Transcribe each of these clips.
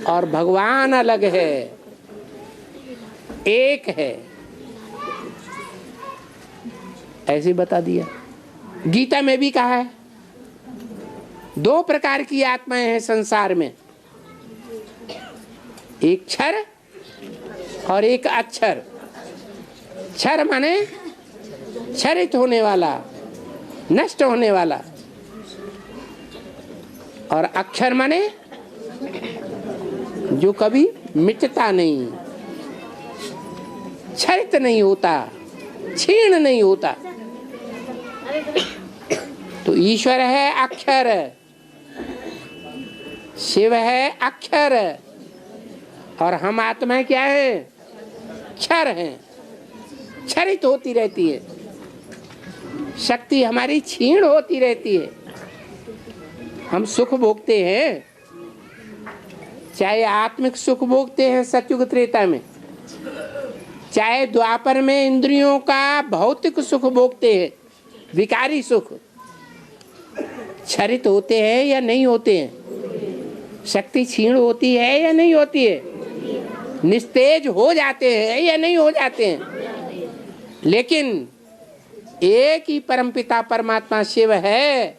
और भगवान अलग है, एक है, ऐसे बता दिया। गीता में भी कहा है दो प्रकार की आत्माएं हैं संसार में, एक क्षर और एक अक्षर। क्षर माने क्षरित होने वाला, नष्ट होने वाला, और अक्षर माने जो कभी मिटता नहीं, क्षरित नहीं होता, क्षीण नहीं होता। तो ईश्वर है अक्षर, शिव है अक्षर, और हम आत्माएं क्या है? क्षर हैं, क्षरित होती रहती है। शक्ति हमारी क्षीण होती रहती है। हम सुख भोगते हैं, चाहे आत्मिक सुख भोगते हैं सतयुग त्रेता में, चाहे द्वापर में इंद्रियों का भौतिक सुख भोगते हैं, विकारी सुख, क्षरित होते हैं या नहीं होते हैं? शक्ति क्षीण होती है या नहीं होती है? निस्तेज हो जाते हैं या नहीं हो जाते हैं? लेकिन एक ही परमपिता परमात्मा शिव है,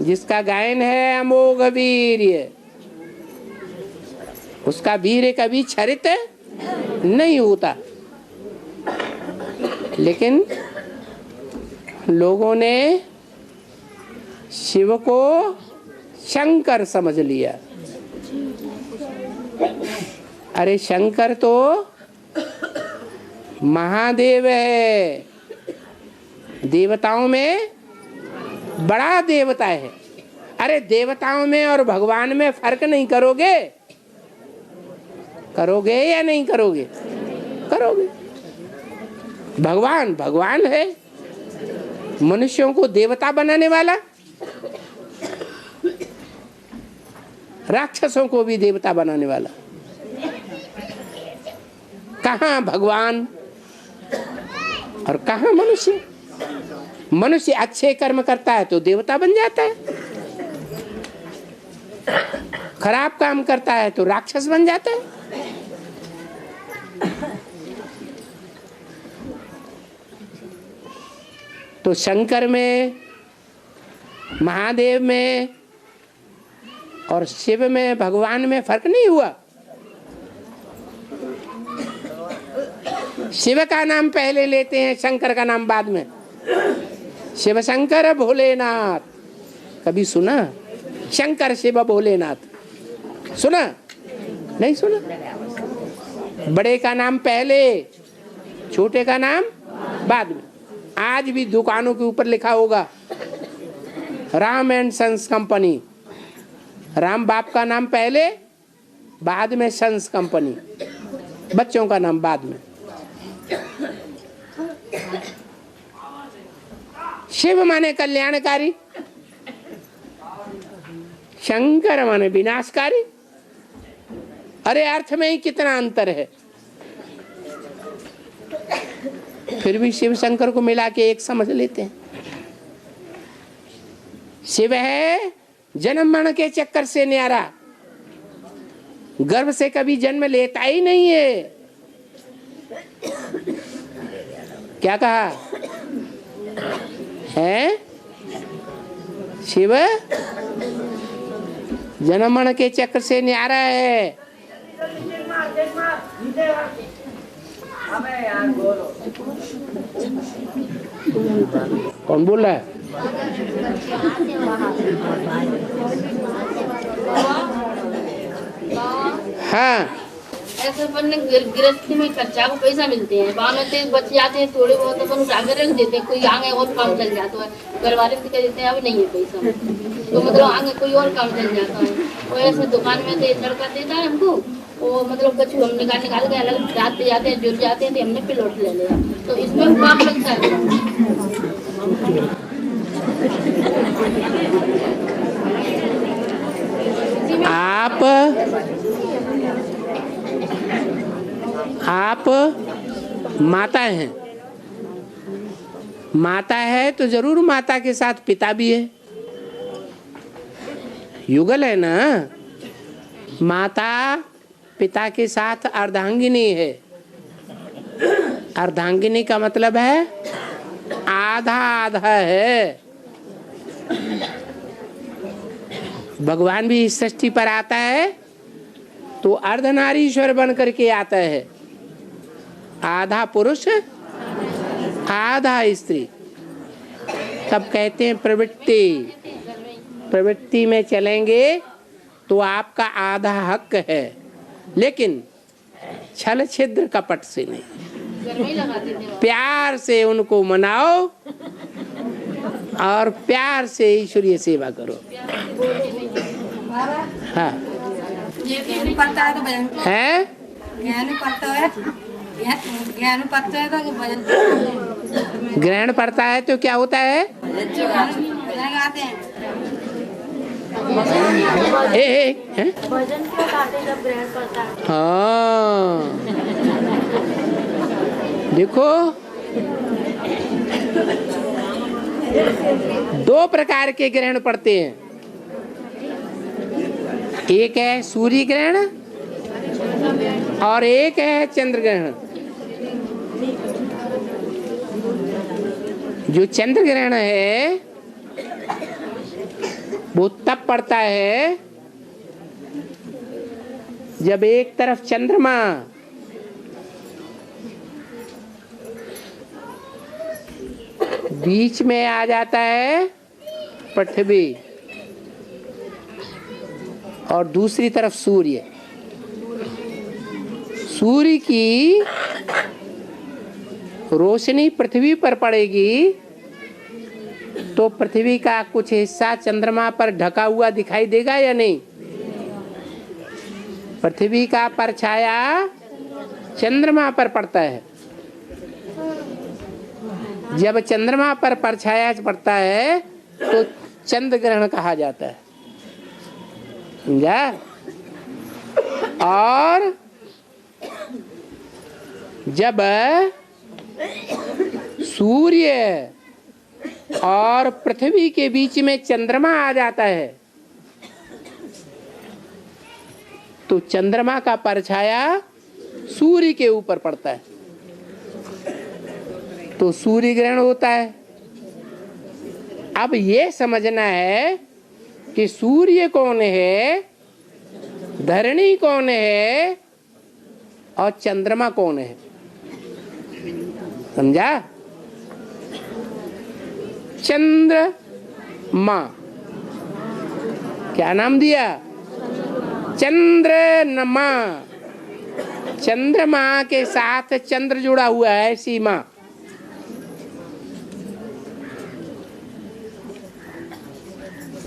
जिसका गायन है अमोघ वीर्य। उसका वीर्य कभी क्षरित नहीं होता। लेकिन लोगों ने शिव को शंकर समझ लिया। अरे शंकर तो महादेव है, देवताओं में बड़ा देवता है। अरे देवताओं में और भगवान में फर्क नहीं करोगे? करोगे या नहीं करोगे? करोगे। भगवान भगवान है, मनुष्यों को देवता बनाने वाला, राक्षसों को भी देवता बनाने वाला। कहाँ भगवान और कहाँ मनुष्य? मनुष्य अच्छे कर्म करता है तो देवता बन जाता है, खराब काम करता है तो राक्षस बन जाता है। तो शंकर में, महादेव में और शिव में, भगवान में फर्क नहीं हुआ। शिव का नाम पहले लेते हैं, शंकर का नाम बाद में। शिव शंकर भोलेनाथ, कभी सुना? शंकर शिव भोलेनाथ सुना? नहीं सुना। बड़े का नाम पहले, छोटे का नाम बाद में। आज भी दुकानों के ऊपर लिखा होगा Ram and sons company. Ram बाप का नाम पहले, बाद में सन्स कंपनी, बच्चों का नाम बाद में। शिव माने कल्याणकारी, शंकर माने विनाशकारी। अरे अर्थ में ही कितना अंतर है। फिर भी शिव शंकर को मिला के एक समझ लेते हैं। शिव है जन्म मरण के चक्कर से न्यारा, गर्भ से कभी जन्म लेता ही नहीं है। क्या कहा है? शिव जन्म मरण के चक्र से न्यारा है। कौन बोल रहा है? हाँ, ऐसे अपन गृहस्थी में खर्चा को पैसा मिलते हैं, वहाँ में बच जाते हैं थोड़े बहुत, अपन उठा कर रख देते हैं, कोई आगे और काम चल जाता है। घर वाले से कह देते हैं अब नहीं है पैसा, तो मतलब आगे कोई और काम चल जाता है। और ऐसे दुकान में तो लड़का देता है हमको, वो मतलब कछु हम निकाल के अलग जाते जाते हैं, जुट जाते हैं, तो हमने पिलौट ले लिया। तो इसमें काम लगता है। आप माता हैं, माता है तो जरूर माता के साथ पिता भी है, युगल है ना। माता पिता के साथ अर्धांगिनी है। अर्धांगिनी का मतलब है आधा आधा है। भगवान भी इस सृष्टि पर आता है तो अर्धनारीश्वर बन करके आता है, आधा पुरुष आधा स्त्री। तब कहते हैं प्रवृत्ति, प्रवृत्ति में चलेंगे तो आपका आधा हक है, लेकिन छल छिद्र कपट से नहीं। प्यार से उनको मनाओ और प्यार से ईश्वरीय सेवा करो। हाँ पड़ता है तो भजन है, ज्ञान पड़ता है, ज्ञान पड़ता है तो भजन ग्रहण पड़ता है तो क्या होता है? भजन गाते हैं। हैं? भजन क्यों गाते जब ग्रहण पड़ता है? हाँ देखो, दो प्रकार के ग्रहण पड़ते हैं। एक है सूर्य ग्रहण और एक है चंद्र ग्रहण। जो चंद्र ग्रहण है वो तब पड़ता है जब एक तरफ चंद्रमा बीच में आ जाता है पृथ्वी और दूसरी तरफ सूर्य। सूर्य की रोशनी पृथ्वी पर पड़ेगी तो पृथ्वी का कुछ हिस्सा चंद्रमा पर ढका हुआ दिखाई देगा या नहीं? पृथ्वी का परछाया चंद्रमा पर पड़ता है। जब चंद्रमा पर परछाया पड़ता है तो चंद्र ग्रहण कहा जाता है, समझा? और जब सूर्य और पृथ्वी के बीच में चंद्रमा आ जाता है तो चंद्रमा का परछाया सूर्य के ऊपर पड़ता है तो सूर्य ग्रहण होता है। अब ये समझना है कि सूर्य कौन है, धरणी कौन है और चंद्रमा कौन है, समझा? चंद्रमा क्या नाम दिया? चंद्रमा। चंद्रमा के साथ चंद्र जुड़ा हुआ है, सीमा।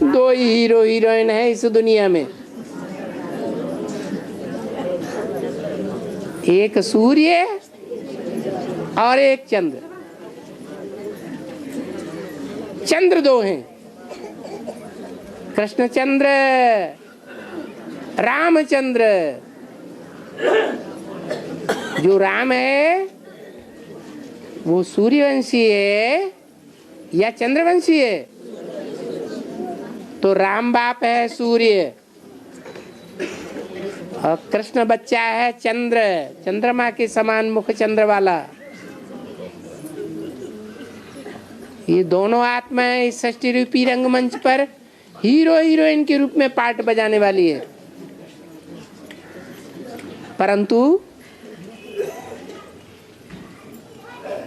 दो ही हीरो हीरोइन है इस दुनिया में, एक सूर्य और एक चंद्र। चंद्र दो हैं, कृष्णचंद्र, रामचंद्र। जो राम है वो सूर्यवंशी है या चंद्रवंशी है? तो राम बाप है सूर्य और कृष्ण बच्चा है चंद्र, चंद्रमा के समान मुख चंद्र वाला। ये दोनों आत्माएं इस षष्ठी रूपी रंगमंच पर हीरो हीरोइन के रूप में पार्ट बजाने वाली है। परंतु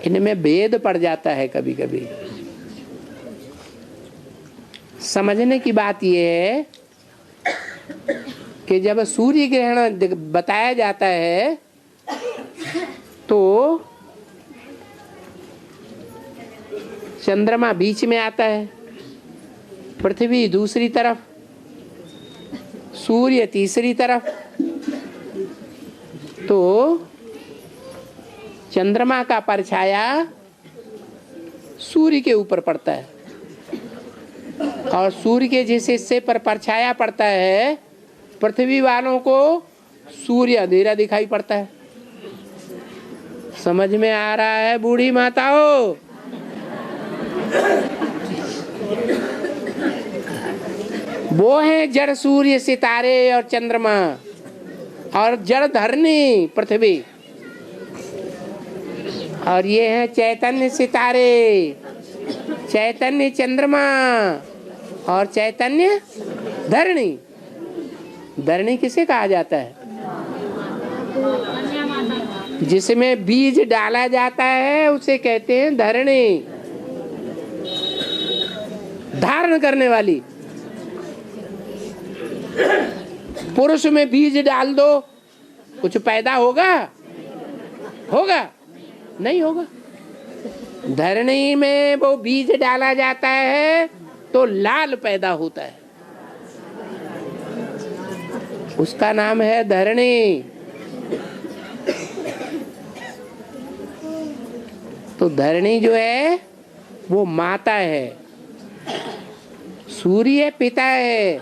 इनमें भेद पड़ जाता है कभी कभी। समझने की बात यह है कि जब सूर्य ग्रहण बताया जाता है तो चंद्रमा बीच में आता है, पृथ्वी दूसरी तरफ, सूर्य तीसरी तरफ। तो चंद्रमा का परछाया सूर्य के ऊपर पड़ता है और सूर्य के जिस हिस्से पर परछाया पड़ता है पृथ्वी वालों को सूर्य अंधेरा दिखाई पड़ता है। समझ में आ रहा है बूढ़ी माताओं? वो है जड़ सूर्य सितारे और चंद्रमा, और जड़ धरनी पृथ्वी, और ये है चैतन्य सितारे, चैतन्य चंद्रमा और चैतन्य धरणी। धरणी किसे कहा जाता है? जिसमें बीज डाला जाता है उसे कहते हैं धरणी। धारण करने वाली। पुरुष में बीज डाल दो, कुछ पैदा होगा? होगा? नहीं होगा। धरणी में वो बीज डाला जाता है तो लाल पैदा होता है, उसका नाम है धरणी। तो धरणी जो है वो माता है, सूर्य पिता है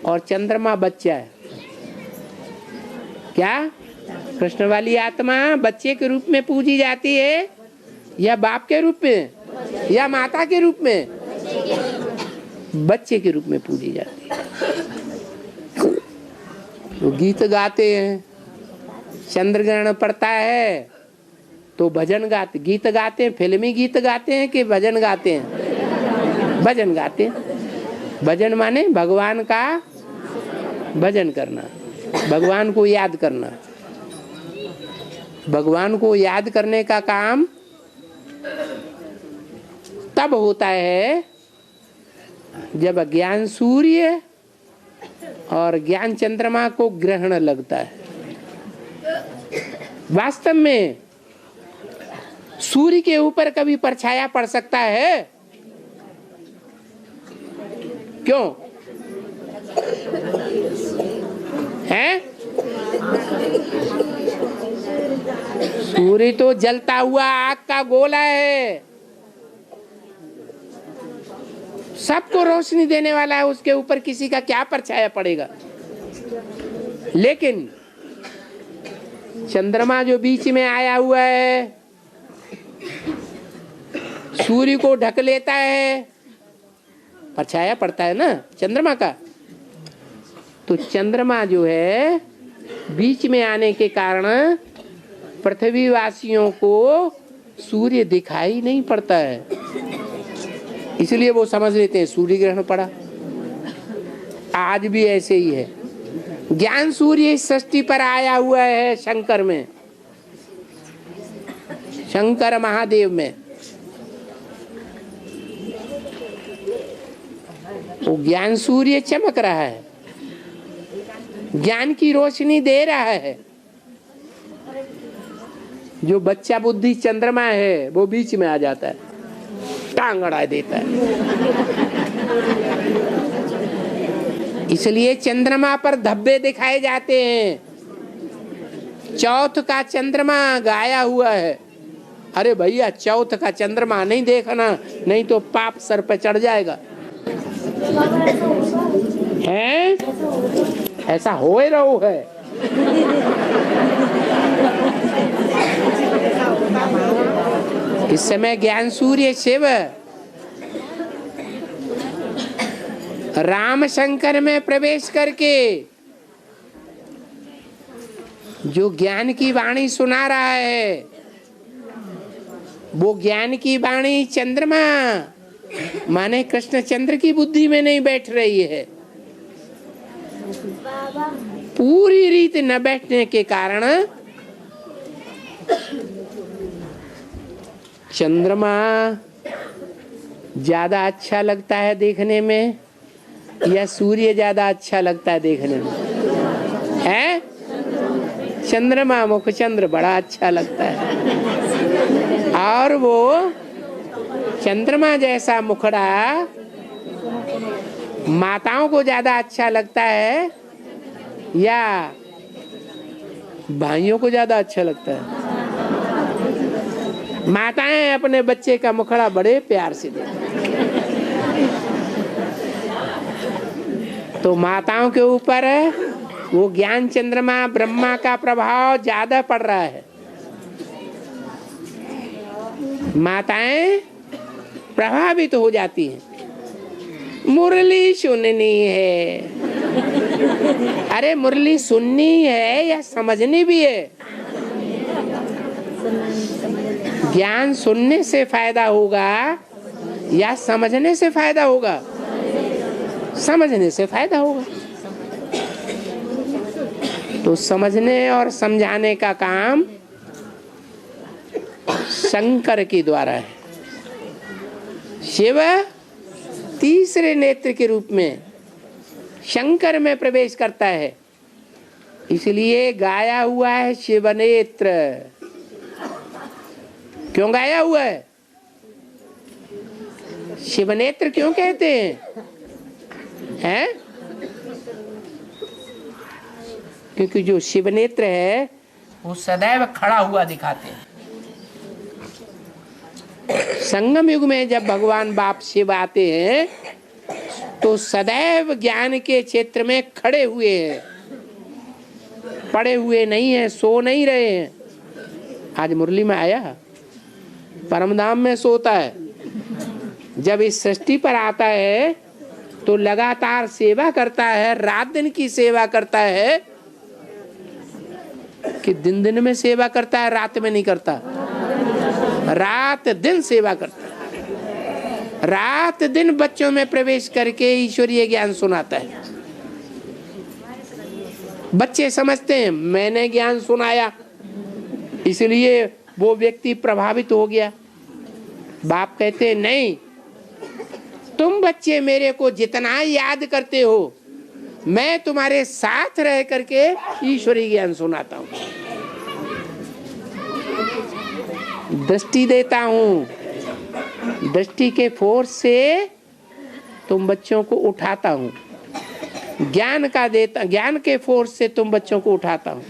और चंद्रमा बच्चा है। क्या कृष्ण वाली आत्मा बच्चे के रूप में पूजी जाती है या बाप के रूप में या माता के रूप में? बच्चे के रूप में पूजी जाती है। तो गीत गाते हैं, चंद्र ग्रहण पड़ता है तो भजन गाते, गीत गाते हैं। फिल्मी गीत गाते हैं कि भजन गाते हैं? भजन गाते हैं। भजन माने भगवान का भजन करना, भगवान को याद करना। भगवान को याद करने का काम तब होता है जब ज्ञान सूर्य और ज्ञान चंद्रमा को ग्रहण लगता है। वास्तव में सूर्य के ऊपर कभी परछाया पड़ सकता है? क्यों है? सूर्य तो जलता हुआ आग का गोला है, सबको रोशनी देने वाला है, उसके ऊपर किसी का क्या परछाया पड़ेगा। लेकिन चंद्रमा जो बीच में आया हुआ है, सूर्य को ढक लेता है, परछाया पड़ता है ना चंद्रमा का। तो चंद्रमा जो है बीच में आने के कारण पृथ्वी वासियों को सूर्य दिखाई नहीं पड़ता है, इसलिए वो समझ लेते हैं सूर्य ग्रहण पड़ा। आज भी ऐसे ही है। ज्ञान सूर्य इस सृष्टि पर आया हुआ है शंकर में, शंकर महादेव में। वो ज्ञान सूर्य चमक रहा है, ज्ञान की रोशनी दे रहा है। जो बच्चा बुद्धि चंद्रमा है वो बीच में आ जाता है, टांग अड़ा देता है। इसलिए चंद्रमा पर धब्बे दिखाए जाते हैं। चौथ का चंद्रमा गाया हुआ है। अरे भैया, चौथ का चंद्रमा नहीं देखना, नहीं तो पाप सर पे चढ़ जाएगा। है ऐसा हो ही रहो है। इस समय ज्ञान सूर्य शिव राम शंकर में प्रवेश करके जो ज्ञान की वाणी सुना रहा है, वो ज्ञान की वाणी चंद्रमा माने कृष्ण चंद्र की बुद्धि में नहीं बैठ रही है। पूरी रीत न बैठने के कारण चंद्रमा ज्यादा अच्छा लगता है देखने में या सूर्य ज्यादा अच्छा लगता है देखने में? है चंद्रमा, मुख चंद्र बड़ा अच्छा लगता है। और वो चंद्रमा जैसा मुखड़ा माताओं को ज्यादा अच्छा लगता है या भाइयों को ज्यादा अच्छा लगता है? माताएं अपने बच्चे का मुखड़ा बड़े प्यार से देखती हैं। तो माताओं के ऊपर वो ज्ञान चंद्रमा ब्रह्मा का प्रभाव ज्यादा पड़ रहा है। माताएं प्रभावित हो जाती हैं। मुरली सुननी है। अरे मुरली सुननी है या समझनी भी है? ज्ञान सुनने से फायदा होगा या समझने से फायदा होगा? समझने से फायदा होगा। तो समझने और समझाने का काम शंकर के द्वारा है। शिव तीसरे नेत्र के रूप में शंकर में प्रवेश करता है, इसलिए गाया हुआ है शिव नेत्र। क्यों गाया हुआ है? शिव नेत्र क्यों कहते हैं? क्योंकि जो शिव नेत्र है वो सदैव खड़ा हुआ दिखाते हैं। संगम युग में जब भगवान बाप शिव आते हैं तो सदैव ज्ञान के क्षेत्र में खड़े हुए हैं, पड़े हुए नहीं हैं, सो नहीं रहे हैं। आज मुरली में आया, परमधाम में सोता है। जब इस सृष्टि पर आता है तो लगातार सेवा करता है, रात दिन की सेवा करता है। कि दिन दिन में सेवा करता है, रात में नहीं करता। रात दिन सेवा करता है, रात दिन बच्चों में प्रवेश करके ईश्वरीय ज्ञान सुनाता है। बच्चे समझते हैं मैंने ज्ञान सुनाया, इसलिए वो व्यक्ति प्रभावित हो गया। बाप कहते हैं नहीं, तुम बच्चे मेरे को जितना याद करते हो, मैं तुम्हारे साथ रह करके ईश्वरीय ज्ञान सुनाता हूँ, दृष्टि देता हूँ। दृष्टि के फोर्स से तुम बच्चों को उठाता हूँ, ज्ञान का देता, ज्ञान के फोर्स से तुम बच्चों को उठाता हूँ।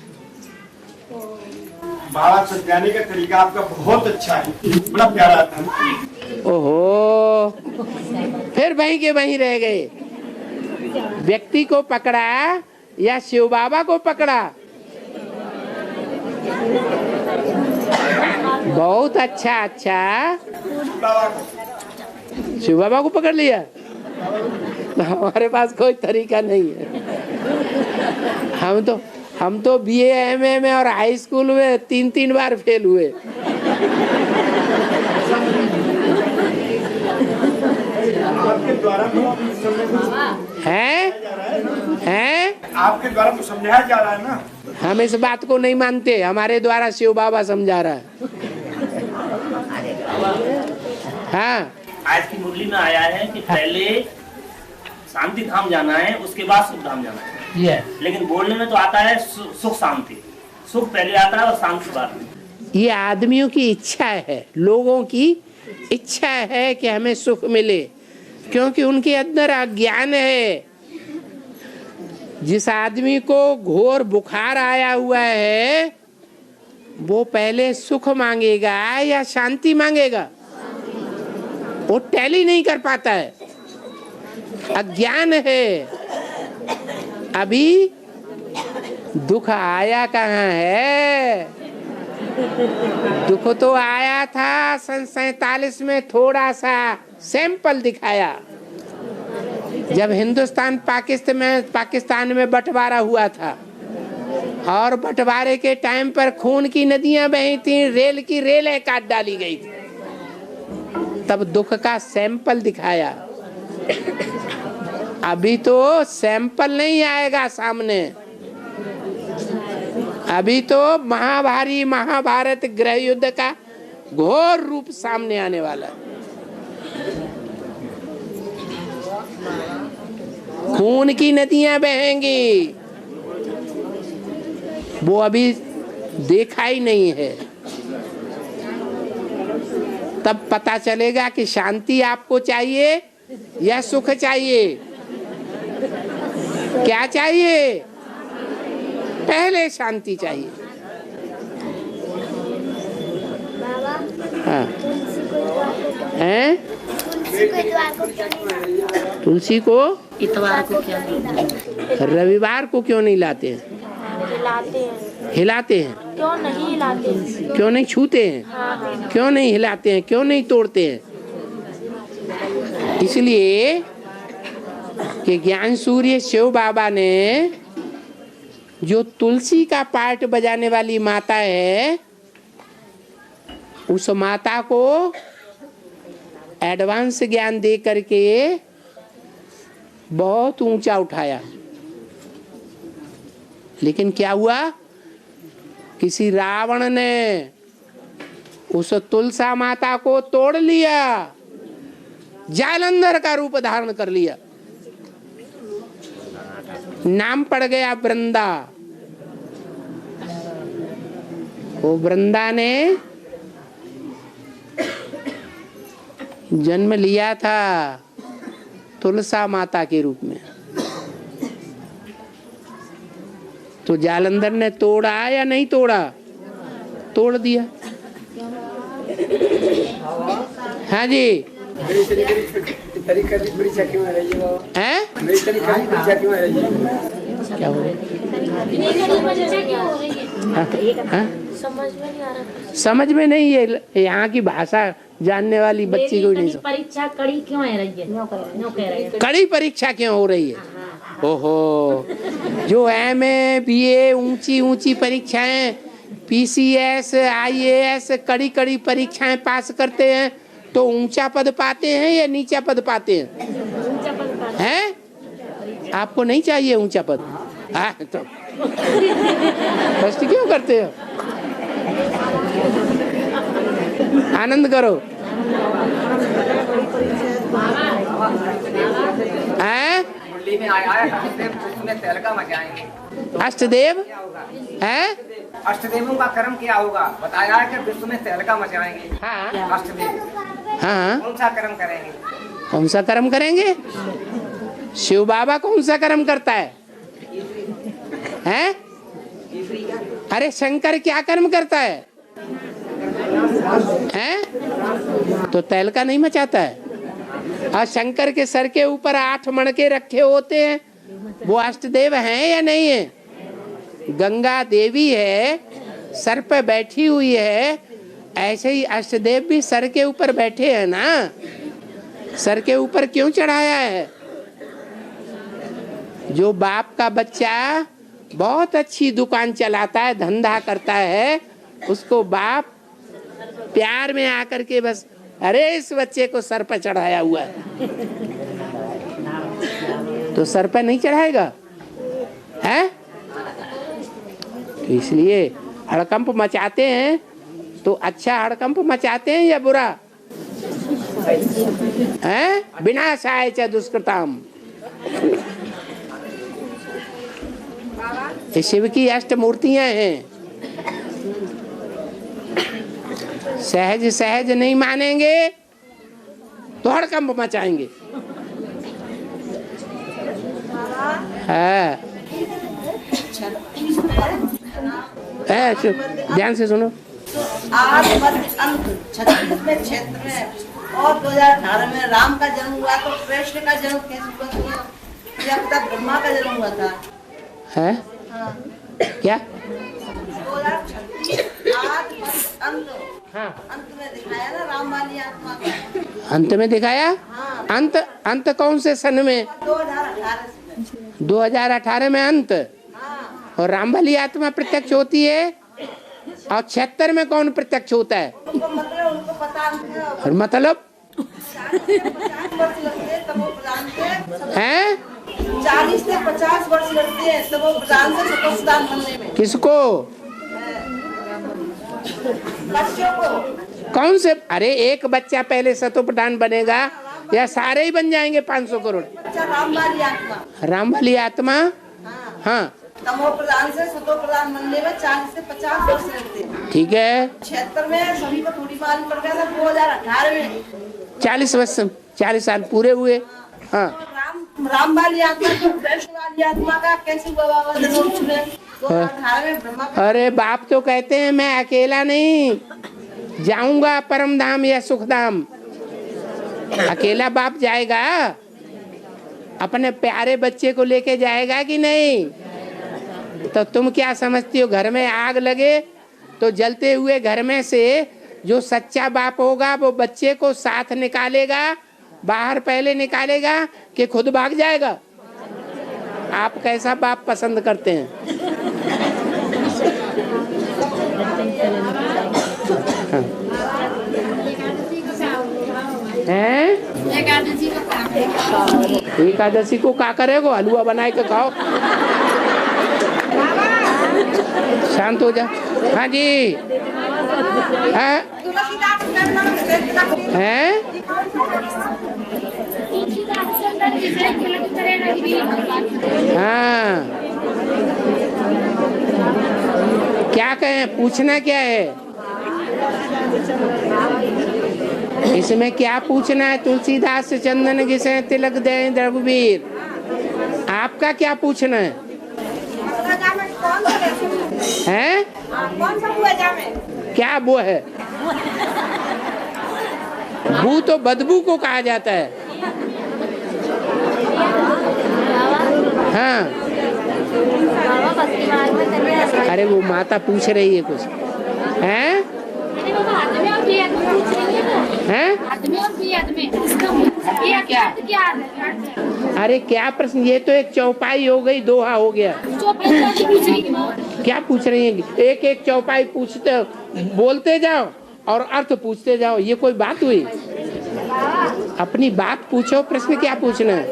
बाबा समझाने का तरीका आपका बहुत अच्छा है, बड़ा प्यारा था। ओहो, फिर वहीं के वहीं रह गए। व्यक्ति को पकड़ा या शिव बाबा को पकड़ा? बहुत अच्छा। अच्छा, शिव बाबा को पकड़ लिया। हमारे पास कोई तरीका नहीं है। हम तो BA MA में और हाई स्कूल में 3 बार फेल हुए। आपके द्वारा आपके द्वारा तो समझाया जा रहा है ना। हम इस बात को नहीं मानते, हमारे द्वारा शिव बाबा समझा रहा है। हाँ, आज की मुरली में आया है कि पहले शांति धाम जाना है, उसके बाद सुख धाम जाना है। लेकिन बोलने में तो आता है सुख शांति, सुख पहले आता है और शांति बाद में। ये आदमियों की इच्छा है, लोगों की इच्छा है कि हमें सुख मिले, क्योंकि उनके अंदर अज्ञान है। जिस आदमी को घोर बुखार आया हुआ है वो पहले सुख मांगेगा या शांति मांगेगा? वो टैली नहीं कर पाता है, अज्ञान है। अभी दुख आया कहाँ है? दुख तो आया था सन 47 में, थोड़ा सा सैंपल दिखाया जब हिंदुस्तान पाकिस्तान में बंटवारा हुआ था, और बंटवारे के टाइम पर खून की नदियां बही थी, रेल की रेलें काट डाली गई थी, तब दुख का सैंपल दिखाया। अभी तो सैंपल नहीं आएगा सामने, अभी तो महाभारी महाभारत गृह युद्ध का घोर रूप सामने आने वाला है। खून की नदियां बहेंगी, वो अभी देखा ही नहीं है। तब पता चलेगा कि शांति आपको चाहिए या सुख चाहिए। क्या चाहिए? पहले शांति चाहिए। हाँ, हैं? तुलसी को इतवार को क्या रविवार को क्यों नहीं लाते हैं? हिलाते हैं। हिलाते हैं? क्यों नहीं हिलाते हैं? क्यों नहीं छूते हैं? हाँ। क्यों नहीं हिलाते हैं? क्यों नहीं तोड़ते हैं? इसलिए कि ज्ञान सूर्य शिव बाबा ने जो तुलसी का पार्ट बजाने वाली माता है, उस माता को एडवांस ज्ञान दे करके बहुत ऊंचा उठाया। लेकिन क्या हुआ, किसी रावण ने उस तुलसा माता को तोड़ लिया, जालंधर का रूप धारण कर लिया, नाम पड़ गया वृंदा। वो वृंदा ने जन्म लिया था तुलसा माता के रूप में। तो जालंधर ने तोड़ा या नहीं तोड़ा? तोड़ दिया। हाँ जी, हैं? क्या हो रहा है? समझ में नहीं आ रहा। समझ में नहीं, ये यहाँ की भाषा जानने वाली बच्ची को नहीं समझ। परीक्षा कड़ी क्यों है रही है? नो कह रहे हैं। कड़ी परीक्षा क्यों हो रही है? ओहो, जो MA BA ऊंची ऊंची परीक्षाएं, PCS IAS कड़ी कड़ी परीक्षाएं पास करते हैं तो ऊंचा पद पाते हैं या नीचा पद पाते हैं? ऊंचा पद पाते हैं? आपको नहीं चाहिए ऊंचा पद? तो कष्ट क्यों करते हो? आनंद करो। मुरली में आया है उसमें तहलका मचाएंगे। अष्टदेव है, अष्टदेवों का कर्म क्या होगा बताया है कि विश्व में तहलका मचाएंगे। हाँ अष्टदेव हाँ, कौन सा कर्म करेंगे? कौन सा कर्म करेंगे? शिव बाबा कौन सा कर्म करता है? हैं? अरे शंकर क्या कर्म करता है? हैं? तो तहलका नहीं मचाता है। और शंकर के सर के ऊपर 8 मणके रखे होते हैं, वो अष्टदेव हैं या नहीं है? गंगा देवी है, सर पे बैठी हुई है, ऐसे ही अष्टदेव भी सर के ऊपर बैठे हैं ना। सर के ऊपर क्यों चढ़ाया है? जो बाप का बच्चा बहुत अच्छी दुकान चलाता है, धंधा करता है, उसको बाप प्यार में आकर के बस, अरे इस बच्चे को सर पर चढ़ाया हुआ है, तो सर पर नहीं चढ़ाएगा है? तो इसलिए हड़कंप मचाते हैं तो अच्छा हड़कंप मचाते हैं या बुरा है? विनाशाय च दुष्कृताम। ये शिव की अष्ट मूर्तियां हैं। सहज सहज नहीं मानेंगे तो हड़कंप मचाएंगे। है ध्यान से सुनो। आज मध्य अंत 36वें क्षेत्र में और 2018 में राम का जन्म हुआ, तो कृष्ण का जन्म कैसे हुआ? जब तक ब्रह्मा का जन्म हुआ था है? हाँ। क्या 2036 आज मध्य अंत, हाँ। अंत में दिखाया ना राम वाली आत्मा का। अंत में दिखाया? हाँ। अंत कौन से सन में? 2018 में अंत। हाँ। और राम वाली आत्मा प्रत्यक्ष होती है। और 76 में कौन प्रत्यक्ष होता है? उनको पता और मतलब 40 से 50 वर्ष लगते हैं तब वो प्रधान से सतोप्रधान बनने में। किसको? बच्चों को। कौन से? अरे एक बच्चा पहले सतोप्रधान बनेगा या सारे ही बन जाएंगे 500 करोड़? बच्चा राम वाली आत्मा। राम वाली आत्मा। हाँ, तमो प्रधान से सतो प्रधान बनने में 40 से 50 वर्ष लगते हैं। ठीक है। 76 में सभी को थोड़ी मालूम पड़ गया था। 2018 में 40 वर्ष, 40 साल पूरे हुए। हाँ, राम वाली आत्मा को कृष्ण वाली आत्मा का कैसे हुआ बाबा? 2018 में ब्रह्मा। अरे बाप तो कहते हैं मैं अकेला नहीं जाऊंगा परम धाम या सुख धाम। अकेला बाप जाएगा? अपने प्यारे बच्चे को लेके जाएगा कि नहीं? तो तुम क्या समझती हो, घर में आग लगे तो जलते हुए घर में से जो सच्चा बाप होगा वो बच्चे को साथ निकालेगा, बाहर पहले निकालेगा कि खुद भाग जाएगा? आप कैसा बाप पसंद करते हैं? हाँ। हैं? एकादशी को क्या करेगो? हलवा बनाए के खाओ। शांत हो जा। हाँ जी। हैं? हैं? हाँ, क्या कहें? पूछना क्या है इसमें? क्या पूछना है? तुलसीदास चंदन घिसे तिलक दे रघुवीर, आपका क्या पूछना है? हैं? क्या वो है? बू तो बदबू को कहा जाता है। हाँ, अरे वो माता पूछ रही है कुछ। हैं? हैं? अरे क्या प्रश्न? ये तो एक चौपाई हो गई, दोहा हो गया। क्या पूछ रही है? एक एक चौपाई पूछते बोलते जाओ और अर्थ पूछते जाओ, ये कोई बात हुई? अपनी बात पूछो, प्रश्न क्या पूछना है?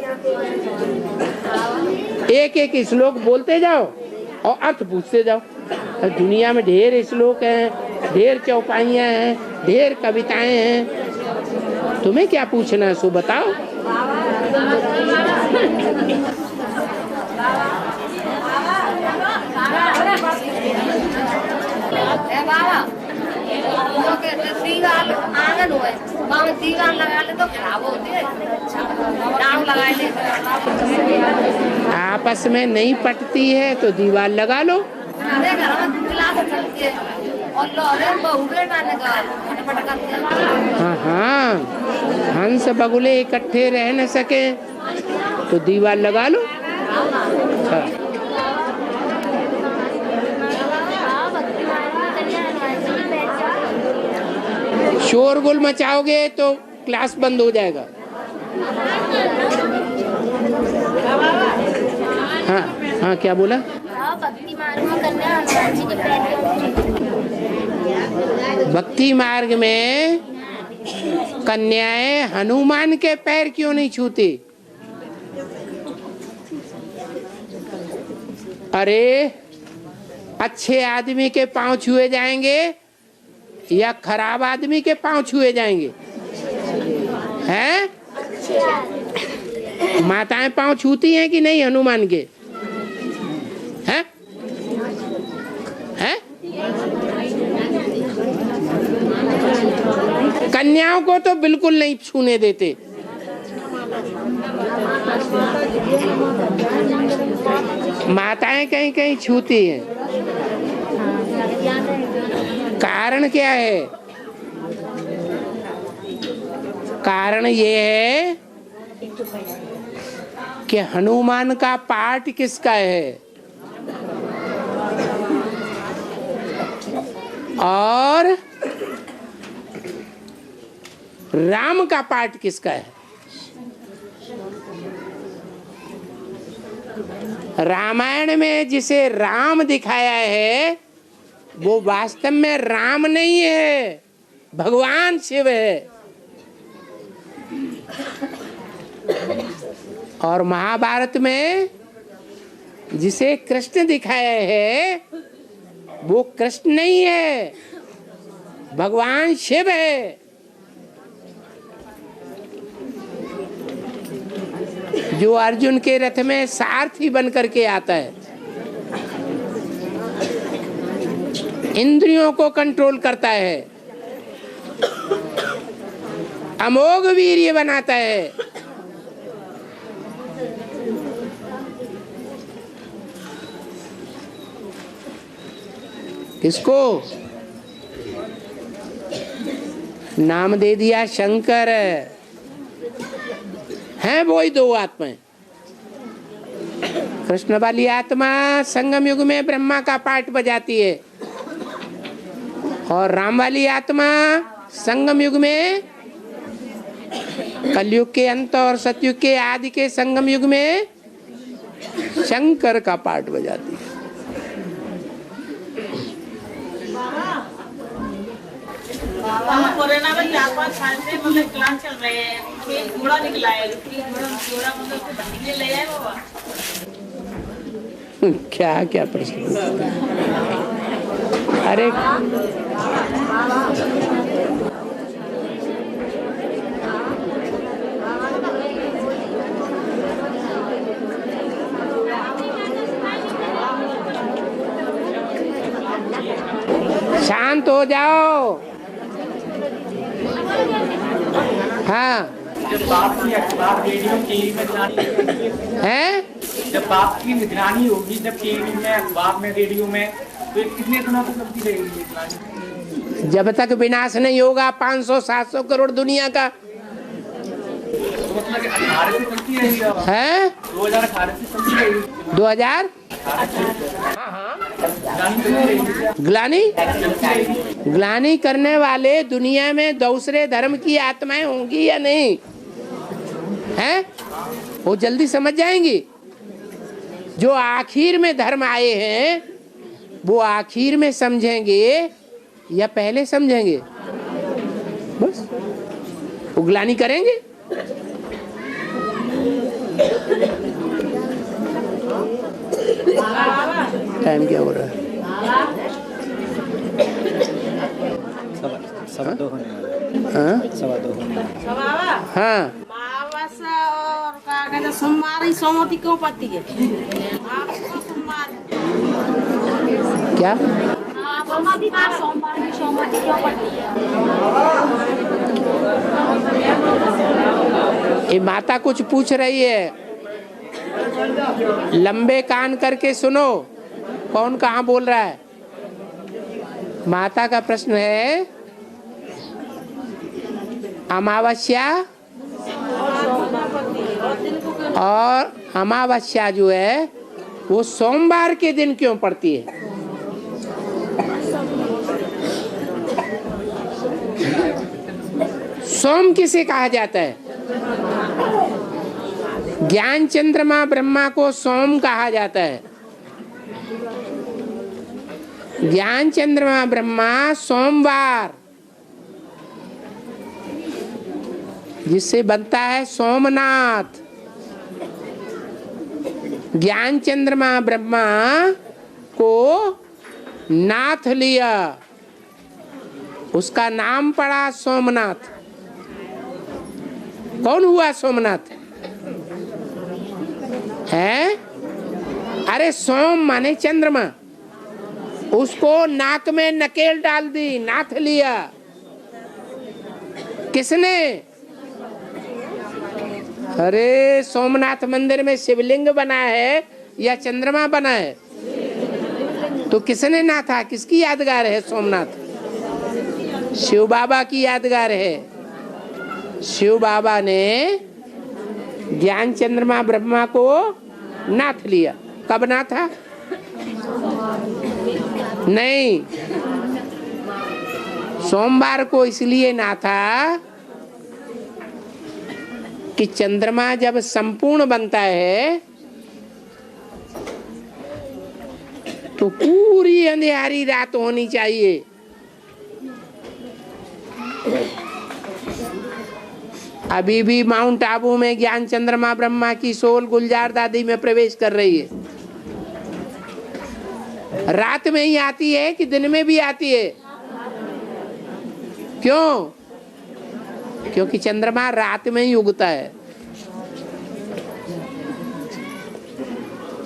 एक एक श्लोक बोलते जाओ और अर्थ पूछते जाओ। दुनिया में ढेर श्लोक हैं, ढेर चौपाइयाँ हैं, ढेर कविताएं हैं, तुम्हें क्या पूछना है? सो बताओ। दीवार लगा ले तो खराब होती है, आपस में नहीं पटती है तो दीवार लगा लो। हाँ हाँ, हंस बगुले इकट्ठे रह न सके तो दीवार लगा लो। हाँ। शोरगुल मचाओगे तो क्लास बंद हो जाएगा। हाँ हाँ, क्या बोला? भक्ति मार्ग में कन्याएं हनुमान के पैर क्यों नहीं छूती? अरे अच्छे आदमी के पांव छुए जाएंगे या खराब आदमी के पांव छुए जाएंगे? हैं? माताएं पांव छूती हैं कि नहीं हनुमान के? हैं? हैं? कन्याओं को तो बिल्कुल नहीं छूने देते। माताएं कहीं कहीं छूती हैं। कारण क्या है? कारण ये है कि हनुमान का पाठ किसका है और राम का पाठ किसका है। रामायण में जिसे राम दिखाया है वो वास्तव में राम नहीं है, भगवान शिव है। और महाभारत में जिसे कृष्ण दिखाया है वो कृष्ण नहीं है, भगवान शिव है। जो अर्जुन के रथ में सारथी बन करके आता है, इंद्रियों को कंट्रोल करता है, अमोघ वीर्य बनाता है। किसको नाम दे दिया? शंकर हैं वो ही दो आत्माएं। कृष्ण वाली आत्मा संगम युग में ब्रह्मा का पाठ बजाती है और राम वाली आत्मा संगम युग में, कलयुग के अंत और सतयुग के आदि के संगम युग में शंकर का पाठ बजाती है। कोरोना में 4-5 साल से मतलब क्लास चल रहे हैं, एक घोड़ा निकला है, घोड़ा मतलब धीरे ले आए बाबा। क्या क्या प्रश्न पूछते हैं? अरे शांत हो जाओ। हाँ जब बाप की अखबार रेडियो टीवी में है, जब बाप की निगरानी होगी, जब टीवी में अखबार में रेडियो में, तो ये कितने दिनों तक चलती रहेगी निगरानी? जब तक विनाश नहीं होगा 500-700 करोड़ दुनिया का तो मतलब 18 से चलती रहेगी है। 2018 से चलती रहेगी। 2000 ग्लानी करने वाले दुनिया में दूसरे धर्म की आत्माएं होंगी या नहीं है? वो जल्दी समझ जाएंगी। जो आखिर में धर्म आए हैं वो आखिर में समझेंगे या पहले समझेंगे? बस वो ग्लानी करेंगे। टाइम क्या हो रहा है? हाँ और सोमवारी सोमवती क्यों पड़ती है? क्या ये माता कुछ पूछ रही है, लंबे कान करके सुनो। कौन कहाँ बोल रहा है? माता का प्रश्न है, अमावस्या और अमावस्या जो है वो सोमवार के दिन क्यों पड़ती है? सोम किसे कहा जाता है? ज्ञान चंद्रमा ब्रह्मा को सोम कहा जाता है। ज्ञान चंद्रमा ब्रह्मा सोमवार, जिससे बनता है सोमनाथ। ज्ञान चंद्रमा ब्रह्मा को नाथ लिया, उसका नाम पड़ा सोमनाथ। कौन हुआ सोमनाथ है? अरे सोम माने चंद्रमा, उसको नाक में नकेल डाल दी, नाथ लिया। किसने? अरे सोमनाथ मंदिर में शिवलिंग बना है या चंद्रमा बना है? तो किसने नाथा? किसकी यादगार है सोमनाथ? शिव बाबा की यादगार है। शिव बाबा ने ज्ञान चंद्रमा ब्रह्मा को नाथ लिया। कब नाथा? नहीं, सोमवार को इसलिए नाथा कि चंद्रमा जब संपूर्ण बनता है तो पूरी अंधेरी रात होनी चाहिए। अभी भी माउंट आबू में ज्ञान चंद्रमा ब्रह्मा की सोल गुलजार दादी में प्रवेश कर रही है। रात में ही आती है कि दिन में भी आती है? क्यों? क्योंकि चंद्रमा रात में ही उगता है।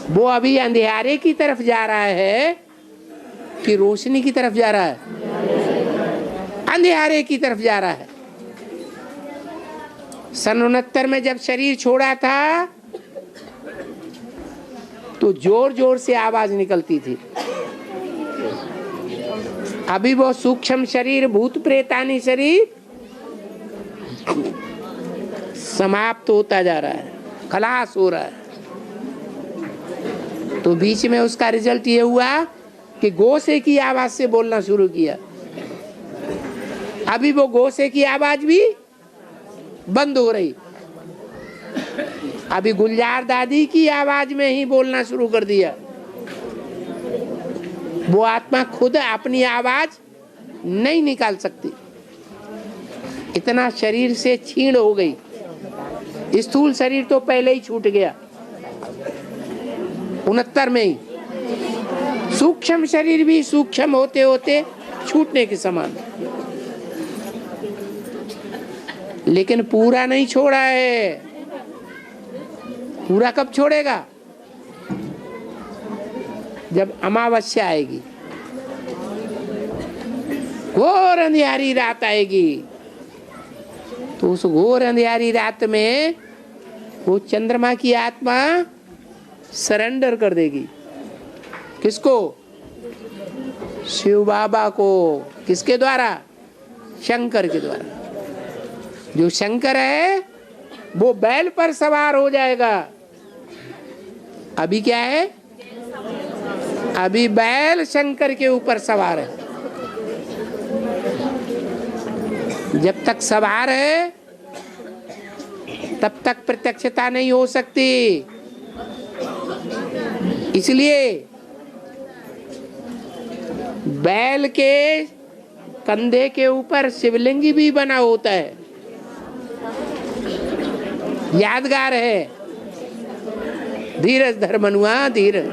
वो अभी अंधेरे की तरफ जा रहा है कि रोशनी की तरफ जा रहा है? अंधेरे की तरफ जा रहा है। सन 69 में जब शरीर छोड़ा था तो जोर जोर से आवाज निकलती थी। अभी वो सूक्ष्म शरीर, भूत प्रेतानी शरीर समाप्त होता जा रहा है, खलास हो रहा है। तो बीच में उसका रिजल्ट ये हुआ कि गोसे की आवाज से बोलना शुरू किया। अभी वो गोसे की आवाज भी बंद हो रही। अभी गुलजार दादी की आवाज में ही बोलना शुरू कर दिया। वो आत्मा खुद अपनी आवाज नहीं निकाल सकती, इतना शरीर से छीण हो गई। स्थूल शरीर तो पहले ही छूट गया 69 में ही। सूक्ष्म शरीर भी सूक्ष्म होते होते छूटने के समान, लेकिन पूरा नहीं छोड़ा है। पूरा कब छोड़ेगा? जब अमावस्या आएगी, घोर अंधियारी रात आएगी, तो उस घोर अंधियारी रात में वो चंद्रमा की आत्मा सरेंडर कर देगी। किसको? शिव बाबा को। किसके द्वारा? शंकर के द्वारा। जो शंकर है वो बैल पर सवार हो जाएगा। अभी क्या है? अभी बैल शंकर के ऊपर सवार है। जब तक सवार है तब तक प्रत्यक्षता नहीं हो सकती। इसलिए बैल के कंधे के ऊपर शिवलिंग भी बना होता है, यादगार है। धीरज धर मनुआ, धीरज।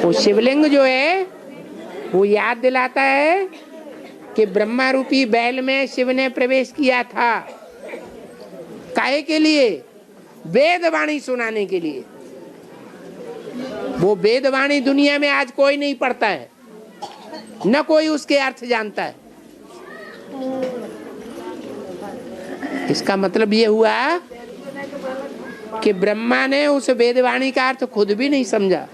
वो शिवलिंग जो है वो याद दिलाता है कि ब्रह्मा रूपी बैल में शिव ने प्रवेश किया था। काहे के लिए? वेद वाणी सुनाने के लिए। वो वेद वाणी दुनिया में आज कोई नहीं पढ़ता है, न कोई उसके अर्थ जानता है। इसका मतलब ये हुआ कि ब्रह्मा ने उस वेदवाणी का अर्थ खुद भी नहीं समझा।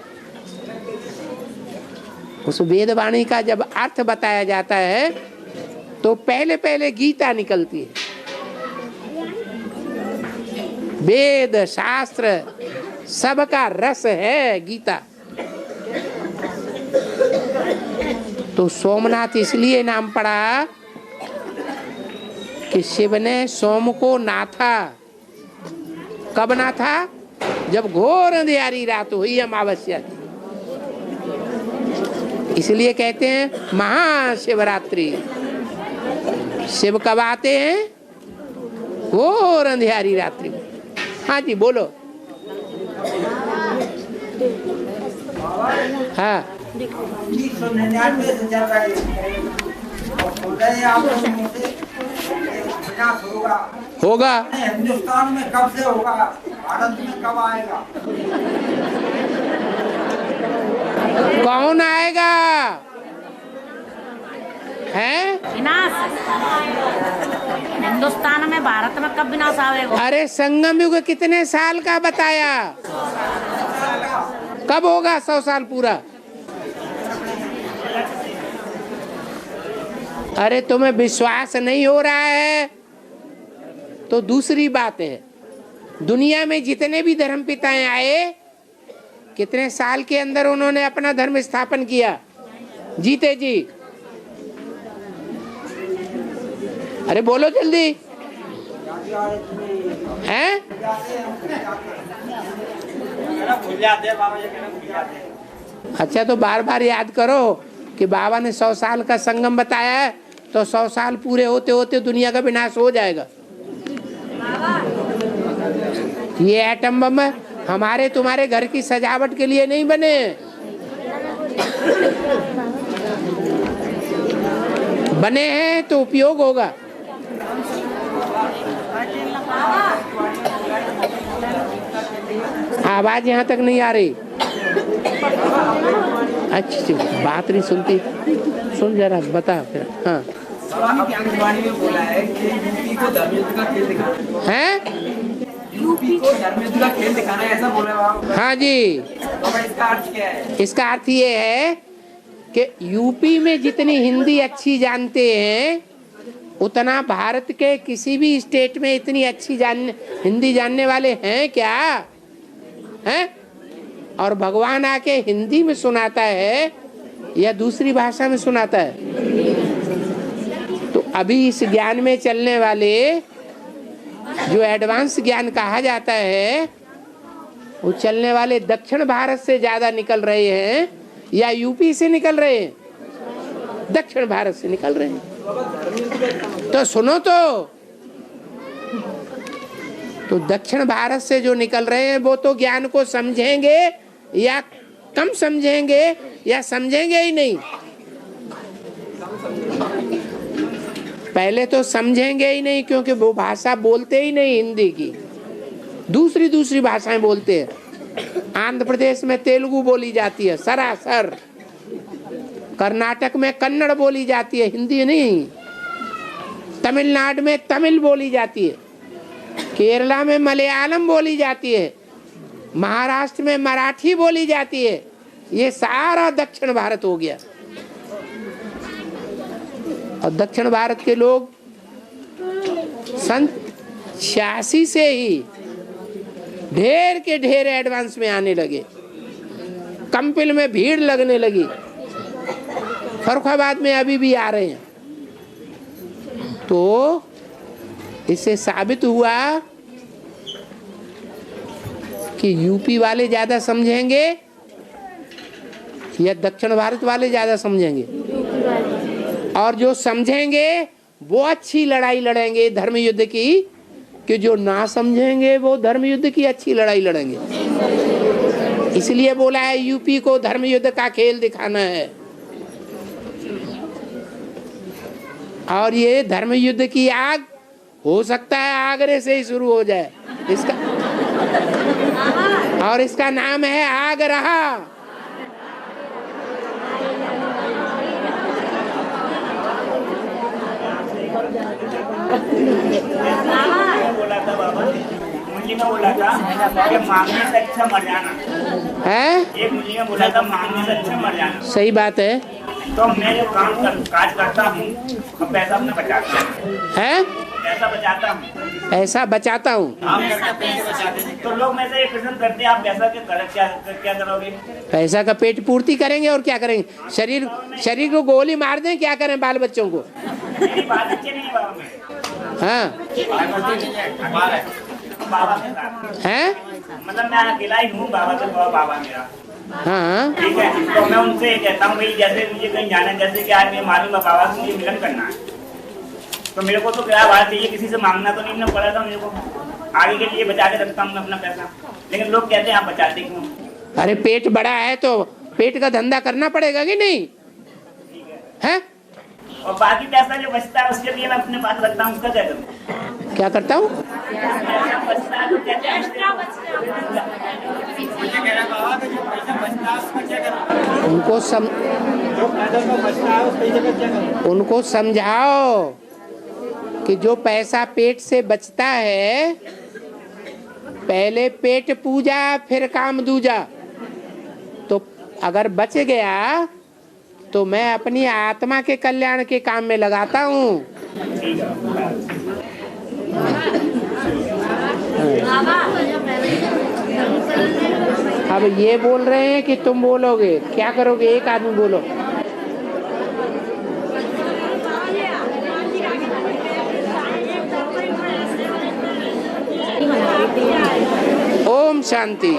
उस वेदवाणी का जब अर्थ बताया जाता है तो पहले पहले गीता निकलती है। वेद शास्त्र सबका रस है गीता। तो सोमनाथ इसलिए नाम पड़ा कि शिव ने सोम को नाथा। कब नाथा? जब घोर अंधियारी रात हुई अमावस्या की। इसलिए कहते हैं महाशिवरात्रि। शिव कब आते हैं? घोर अंधियारी रात्रि में। हाँ जी बोलो। हाँ होगा। हिंदुस्तान में कब से होगा? भारत में कब आएगा? कौन आएगा? है विनाश। हिंदुस्तान में, भारत में कब विनाश आएगा? अरे संगम युग कितने साल का बताया? कब होगा 100 साल पूरा? अरे तुम्हें विश्वास नहीं हो रहा है तो दूसरी बात है। दुनिया में जितने भी धर्म पिताएं आए, कितने साल के अंदर उन्होंने अपना धर्म स्थापन किया? जीते जी। अरे बोलो जल्दी। हैं? अच्छा तो बार बार याद करो कि बाबा ने 100 साल का संगम बताया है, तो 100 साल पूरे होते होते दुनिया का विनाश हो जाएगा। ये एटम बम हमारे तुम्हारे घर की सजावट के लिए नहीं बने। बने हैं तो उपयोग होगा। आवाज यहाँ तक नहीं आ रही। अच्छा बात नहीं सुनती, सुन जरा बता फिर। हाँ बोला है कि यूपी को धर्मयुद्ध का खेल दिखाना है। यूपी को धर्मयुद्ध का खेल दिखाना है, ऐसा बोला आप? हाँ जी। तो इसका अर्थ क्या है? इसका अर्थ ये है कि यूपी में जितनी हिंदी अच्छी जानते हैं उतना भारत के किसी भी स्टेट में इतनी अच्छी हिंदी जानने वाले हैं क्या? हैं? और भगवान आके हिंदी में सुनाता है या दूसरी भाषा में सुनाता है? तो अभी इस ज्ञान में चलने वाले जो एडवांस ज्ञान कहा जाता है, वो चलने वाले दक्षिण भारत से ज्यादा निकल रहे हैं या यूपी से निकल रहे हैं? दक्षिण भारत से निकल रहे हैं। तो सुनो तो दक्षिण भारत से जो निकल रहे हैं वो तो ज्ञान को समझेंगे या कम समझेंगे या समझेंगे ही नहीं? पहले तो समझेंगे ही नहीं, क्योंकि वो भाषा बोलते ही नहीं हिंदी की, दूसरी भाषाएं बोलते हैं। आंध्र प्रदेश में तेलुगु बोली जाती है सरासर, कर्नाटक में कन्नड़ बोली जाती है, हिंदी नहीं। तमिलनाडु में तमिल बोली जाती है, केरला में मलयालम बोली जाती है, महाराष्ट्र में मराठी बोली जाती है। ये सारा दक्षिण भारत हो गया। और दक्षिण भारत के लोग सन 86 से ही ढेर के ढेर एडवांस में आने लगे, कंपिल में भीड़ लगने लगी। फर्रुखाबाद में अभी भी आ रहे हैं। तो इससे साबित हुआ कि यूपी वाले ज्यादा समझेंगे या दक्षिण भारत वाले ज्यादा समझेंगे? और जो समझेंगे वो अच्छी लड़ाई लड़ेंगे धर्म युद्ध की, कि जो ना समझेंगे वो धर्म युद्ध की अच्छी लड़ाई लड़ेंगे। इसलिए बोला है यूपी को धर्म युद्ध का खेल दिखाना है। और ये धर्म युद्ध की आग हो सकता है आगरे से ही शुरू हो जाए इसका, और इसका नाम है आग रहा। बोला था बाबा, मुझे में बोला था कि मांगने से अच्छा मर जाना है। एक मुझे में बोला था मांगने से अच्छा मर जाना। सही बात है। तो मैं जो काज करता हूँ, पैसा अपने बचाता हूँ। है? पैसा बचाता हूँ। ऐसा बचाता हूँ। तो लोग मेरे से ये प्रश्न करते हैं, आप पैसा क्या करोगे? पैसा का पेट पूर्ति करेंगे और क्या करेंगे? शरीर को गोली मार दें, क्या करें बाल बच्चों को? मेरी बात अच्छी नहीं है बाबा में। हाँ है, मतलब मैं अकेला ही हूँ, बाबा से बाबा मेरा। हाँ ठीक है, तो मैं उनसे कहता हूँ भाई जैसे मुझे कहीं जाना है, जैसे कि आज मैं मालूम है बाबा से मुझे मिलन करना है, तो मेरे को तो क्या बात चाहिए, किसी से मांगना तो नहीं पड़ा था मेरे को, आगे के लिए बचा के रखता हूँ अपना पैसा। लेकिन लोग कहते हैं आप बचाते क्यों? अरे पेट बड़ा है तो पेट का धंधा करना पड़ेगा कि नहीं? है? और बाकी पैसा जो बचता है उसके लिए मैं अपने पास रखता हूँ, उसका क्या करूँ? क्या करता हूँ? उनको समझाओ कि जो पैसा पेट से बचता है, पहले पेट पूजा फिर काम दूजा। तो अगर बच गया तो मैं अपनी आत्मा के कल्याण के काम में लगाता हूँ। अब ये बोल रहे हैं कि तुम बोलोगे, क्या करोगे? एक आदमी बोलो। ओम शांति।